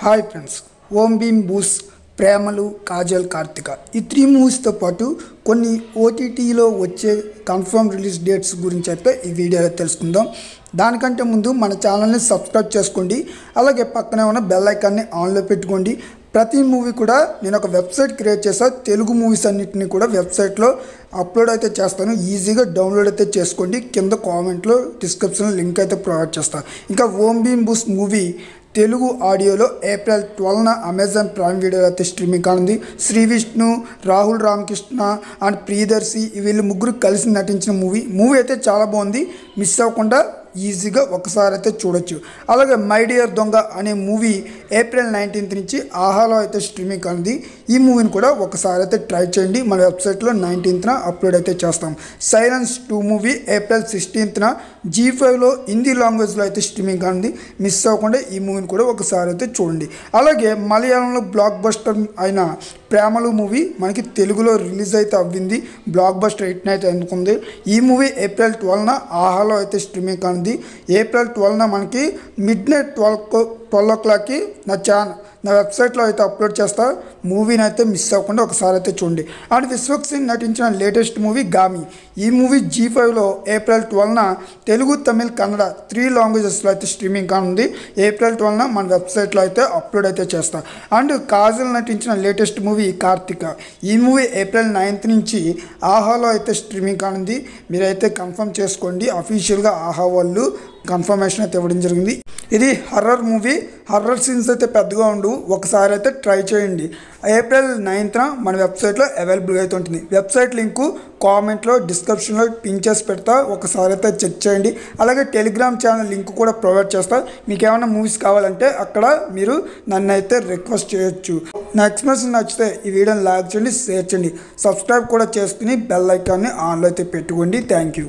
Hi friends, ఓం భీమ్ బూస్, ప్రేమలు, కాజల్, కార్తిక ఈ 3 మూవీస్తో పాటు కొన్ని ఓటీటీలో వచ్చే కన్ఫర్మ్ రిలీజ్ డేట్స్ గురించి అయితే ఈ వీడియోలో తెలుసుకుందాం. దానికంటే ముందు మన ఛానల్ని సబ్స్క్రైబ్ చేసుకోండి. అలాగే పక్కనే ఉన్న బెల్ ఐకాన్ని ఆన్లో పెట్టుకోండి. ప్రతి మూవీ కూడా నేను ఒక వెబ్సైట్ క్రియేట్ చేస్తాను. తెలుగు మూవీస్ అన్నింటినీ కూడా వెబ్సైట్లో అప్లోడ్ అయితే చేస్తాను. ఈజీగా డౌన్లోడ్ అయితే చేసుకోండి. కింద కామెంట్లో డిస్క్రిప్షన్లో లింక్ అయితే ప్రొవైడ్ చేస్తాను. ఇంకా ఓం భీమ్ బూస్ మూవీ తెలుగు ఆడియోలో ఏప్రిల్ 12న అమెజాన్ ప్రైమ్ వీడియోలో అయితే స్ట్రీమింగ్ కానుంది. శ్రీ విష్ణు, రాహుల్ రామకృష్ణ అండ్ ప్రియదర్శి వీళ్ళు ముగ్గురు కలిసి నటించిన మూవీ అయితే చాలా బాగుంది. మిస్ అవ్వకుండా ఈజీగా ఒకసారి అయితే చూడొచ్చు. అలాగే మై డియర్ దొంగ అనే మూవీ ఏప్రిల్ 19th నుంచి ఆహాలో అయితే స్ట్రీమింగ్ కానుంది. ఈ మూవీని కూడా ఒకసారి అయితే ట్రై చేయండి. మన వెబ్సైట్లో 19th అప్లోడ్ అయితే చేస్తాం. సైలెన్స్ 2 మూవీ ఏప్రిల్ 16th G5లో హిందీ లాంగ్వేజ్లో అయితే స్ట్రీమింగ్ కానుంది. మిస్ అవ్వకుండా ఈ మూవీని కూడా ఒకసారి అయితే చూడండి. అలాగే మలయాళంలో బ్లాక్ బస్టర్ అయిన ప్రేమలు మూవీ మనకి తెలుగులో రిలీజ్ అయితే అవ్వింది. బ్లాక్ బస్టర్ హిట్ అయితే అందుకుంది. ఈ మూవీ ఏప్రిల్ 12న ఆహాలో అయితే స్ట్రీమింగ్ కానుంది. ఏప్రిల్ 12న మనకి మిడ్నైట్ 12 o'clockకి నా వెబ్సైట్లో అయితే అప్లోడ్ చేస్తా. మూవీని అయితే మిస్ అవ్వకుండా ఒకసారి అయితే చూడండి. అండ్ విశ్వక్ సింగ్ నటించిన లేటెస్ట్ మూవీ గామి. ఈ మూవీ G5లో ఏప్రిల్ 12న తెలుగు, తమిళ్, కన్నడ 3 లాంగ్వేజెస్లో అయితే స్ట్రీమింగ్ కానుంది. ఏప్రిల్ 12న మన వెబ్సైట్లో అయితే అప్లోడ్ అయితే చేస్తా. అండ్ కాజల్ నటించిన లేటెస్ట్ మూవీ కార్తిక. ఈ మూవీ ఏప్రిల్ 9th నుంచి ఆహాలో అయితే స్ట్రీమింగ్ కానుంది. మీరైతే కన్ఫర్మ్ చేసుకోండి. అఫీషియల్గా ఆహా వాళ్ళు కన్ఫర్మేషన్ అయితే ఇవ్వడం జరిగింది. ఇది హర్రర్ మూవీ. హర్రర్ సీన్స్ అయితే పెద్దగా ఉండవు. ఒకసారి అయితే ట్రై చేయండి. ఏప్రిల్ 9th మన వెబ్సైట్లో అవైలబుల్గా అయితే ఉంటుంది. వెబ్సైట్ లింకు కామెంట్లో డిస్క్రిప్షన్లో పిన్ చేసి పెడతా. ఒకసారి అయితే చెక్ చేయండి. అలాగే టెలిగ్రామ్ ఛానల్ లింక్ కూడా ప్రొవైడ్ చేస్తా. మీకు ఏమైనా మూవీస్ కావాలంటే అక్కడ మీరు నన్ను అయితే రిక్వెస్ట్ చేయొచ్చు. నా ఎక్స్ప్లెనేషన్ నచ్చితే ఈ వీడియోని లైక్ చేయండి, షేర్ చేయండి, సబ్స్క్రైబ్ కూడా చేసుకుని బెల్ ఐకాన్ని ఆన్లో అయితే పెట్టుకోండి. Thank you.